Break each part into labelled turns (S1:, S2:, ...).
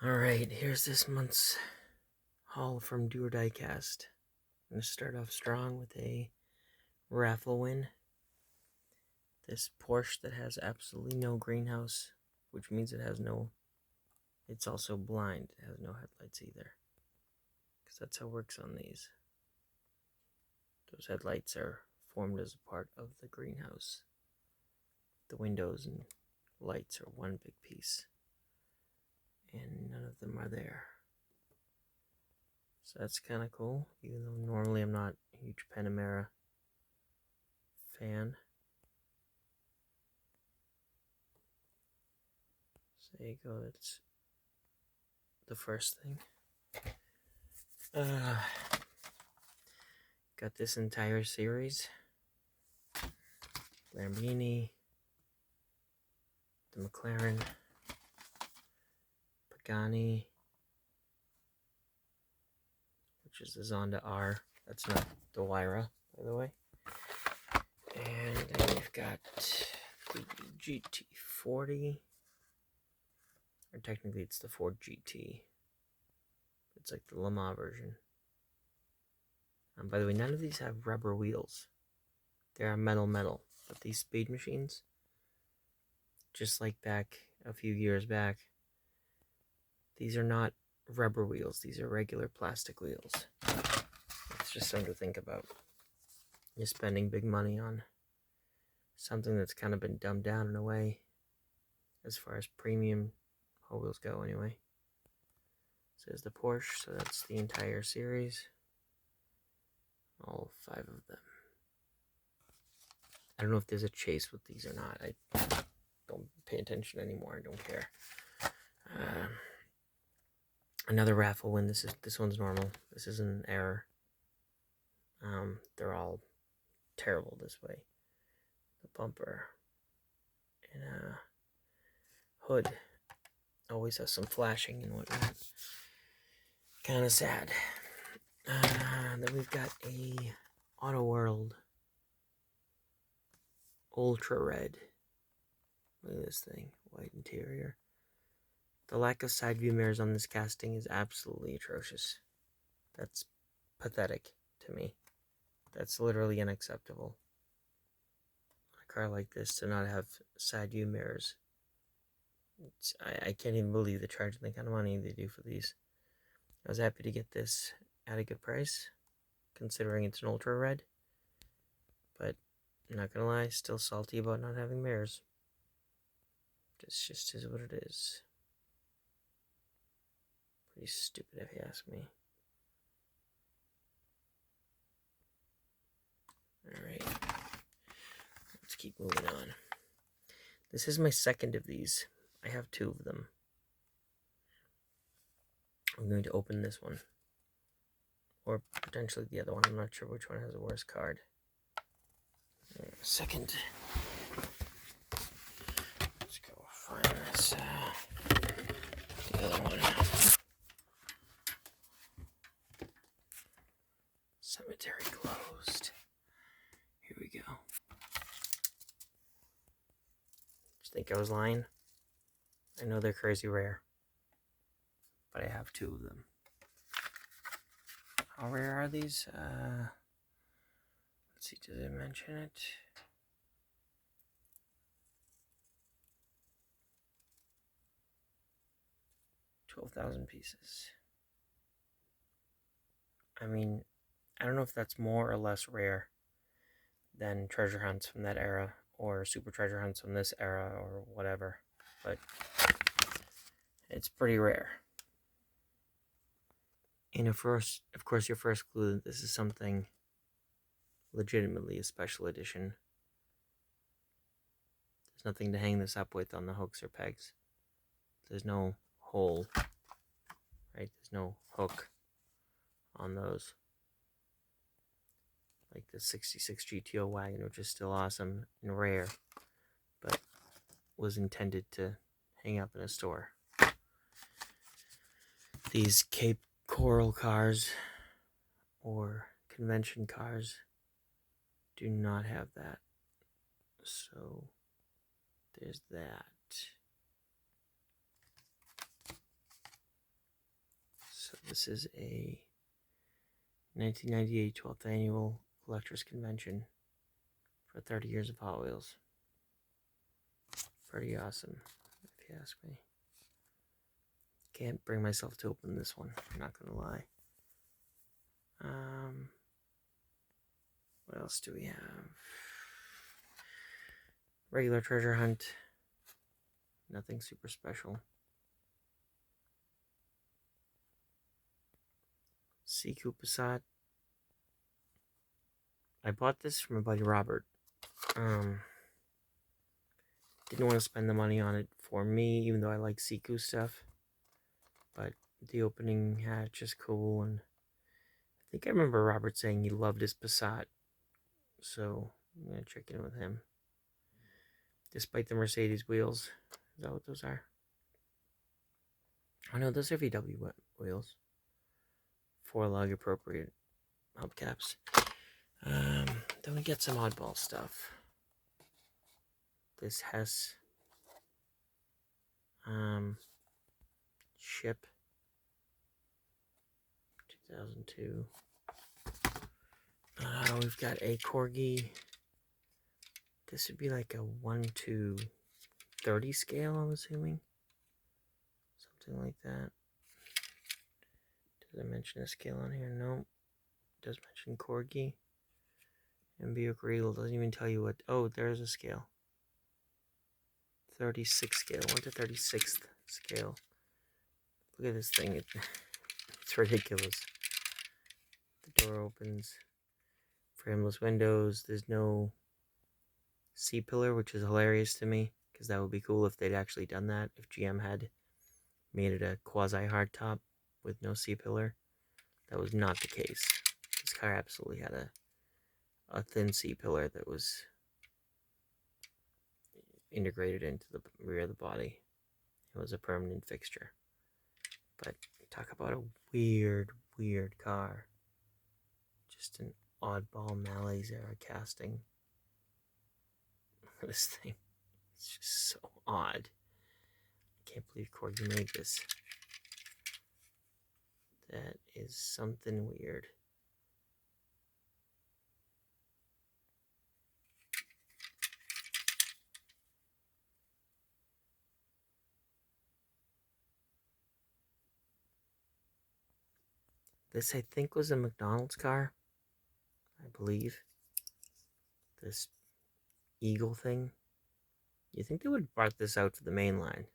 S1: Alright, here's this month's haul from Diecast. I'm going to start off strong with a raffle win. This Porsche that has absolutely no greenhouse, which means it's also blind. It has no headlights either. Because that's how it works on these. Those headlights are formed as a part of the greenhouse. The windows and lights are one big piece. And none of them are there. So that's kind of cool, even though normally I'm not a huge Panamera fan. So there you go, that's the first thing. Got this entire series. Lamborghini, the McLaren, Pagani, which is the Zonda R. That's not the Wyra, by the way. And then we've got the GT40. Or technically it's the Ford GT. It's like the Le Mans version. By the way, none of these have rubber wheels. They are metal, but these speed machines, just like back a few years back, these are not rubber wheels. These are regular plastic wheels. It's just something to think about. You're spending big money on something that's kind of been dumbed down in a way, as far as premium Hot Wheels go anyway. This is the Porsche, so that's the entire series. All 5 of them. I don't know if there's a chase with these or not. I don't pay attention anymore. I don't care. Another raffle win. This one's normal. This is an error. They're all terrible this way. The bumper and hood always has some flashing and whatnot. Kind of sad. Then we've got a Auto World Ultra Red. Look at this thing, white interior. The lack of side view mirrors on this casting is absolutely atrocious. That's pathetic to me. That's literally unacceptable. A car like this to not have side view mirrors. I can't even believe they're charging the kind of money they do for these. I was happy to get this at a good price, considering it's an Ultra Red. But I'm not gonna lie, still salty about not having mirrors. This just is what it is. Pretty stupid if you ask me. Alright, let's keep moving on. This is my second of these. I have 2 of them. I'm going to open this one. Or potentially the other one. I'm not sure which one has the worst card. Second. Let's go find this. The other one. Cemetery closed. Here we go. Just think I was lying? I know they're crazy rare. But I have 2 of them. How rare are these? Let's see, did I mention it? $12,000 pieces. I mean, I don't know if that's more or less rare than treasure hunts from that era, or super treasure hunts from this era, or whatever, but it's pretty rare. And of course, your first clue that this is something legitimately a special edition. There's nothing to hang this up with on the hooks or pegs. There's no hole, right? There's no hook on those. Like the 66 GTO wagon, which is still awesome and rare, but was intended to hang up in a store. These Cape Coral cars or convention cars do not have that. So there's that. This is a 1998 12th Annual Collectors Convention for 30 years of Hot Wheels. Pretty awesome, if you ask me. Can't bring myself to open this one, I'm not gonna lie. What else do we have? Regular treasure hunt. Nothing super special. Sekou Passat. I bought this from my buddy Robert. Didn't want to spend the money on it for me, even though I like Sekou stuff. But the opening hatch is cool, and I think I remember Robert saying he loved his Passat. So I'm gonna check in with him. Despite the Mercedes wheels. Is that what those are? Oh no, those are VW wheels. 4-lug appropriate hubcaps. Then we get some oddball stuff. This Hess ship 2002. We've got a Corgi. This would be like a 1:30 scale, I'm assuming. Something like that. Does it mention a scale on here? No. It does mention Corgi. And Buick Regal doesn't even tell you what. Oh, there's a scale. 36 scale. 1/36 scale. Look at this thing. It's ridiculous. The door opens. Frameless windows. There's no C-pillar, which is hilarious to me, because that would be cool if they'd actually done that. If GM had made it a quasi-hardtop with no C-pillar. That was not the case. This car absolutely had a thin C-pillar that was integrated into the rear of the body. It was a permanent fixture. But talk about a weird, weird car. Just an oddball Malaise era casting. This thing. It's just so odd. I can't believe Corgi made this. That is something weird. This, I think, was a McDonald's car. I believe. This Eagle thing. You think they would have brought this out for the main line?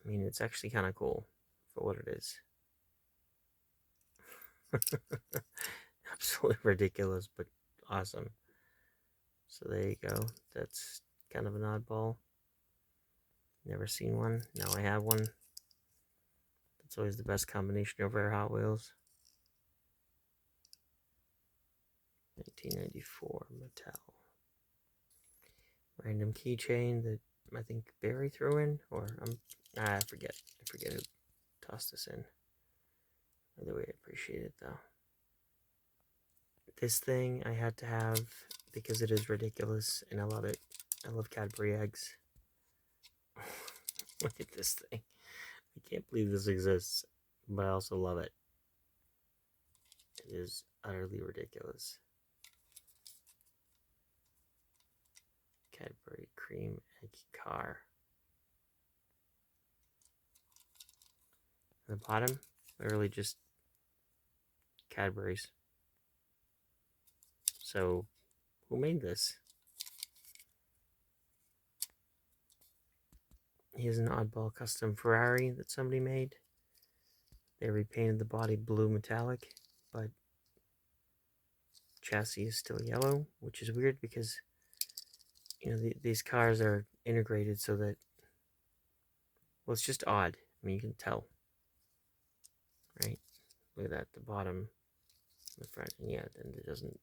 S1: I mean, it's actually kind of cool for what it is. Absolutely ridiculous, but awesome. So there you go. That's kind of an oddball. Never seen one. Now I have one. That's always the best combination of rare Hot Wheels. 1994 Mattel. Random keychain that I think Barry threw in, or I forget. I forget who tossed this in. Either way, I appreciate it though. This thing I had to have because it is ridiculous and I love it. I love Cadbury eggs. Look at this thing. I can't believe this exists, but I also love it. It is utterly ridiculous. Cadbury cream egg car. At the bottom, literally just Cadbury's. So, who made this? Here's an oddball custom Ferrari that somebody made. They repainted the body blue metallic, but chassis is still yellow, which is weird because, you know, these cars are integrated so that, well, it's just odd. I mean, you can tell, right? Look at that, the bottom, the front, and yeah, then it doesn't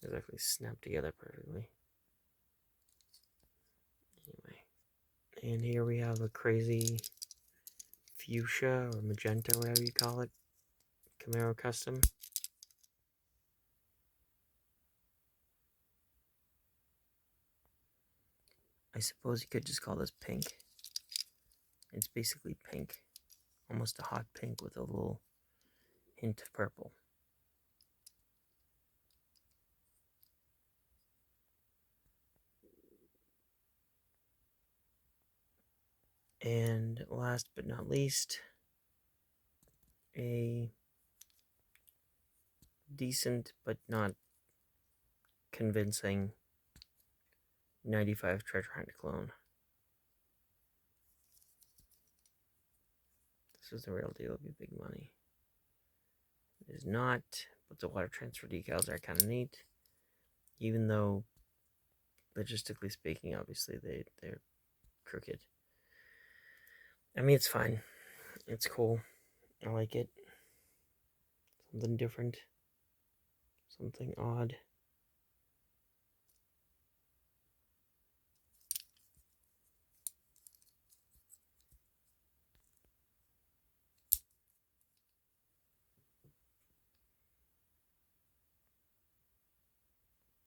S1: exactly snap together perfectly. Anyway, and here we have a crazy fuchsia or magenta, whatever you call it, Camaro custom. I suppose you could just call this pink. It's basically pink. Almost a hot pink with a little hint of purple. And last but not least, a decent but not convincing 95 treasure hunt clone. This is the real deal. It'll be big money. It is not, but the water transfer decals are kind of neat. Even though, logistically speaking, obviously they're crooked. I mean, it's fine. It's cool. I like it. Something different. Something odd.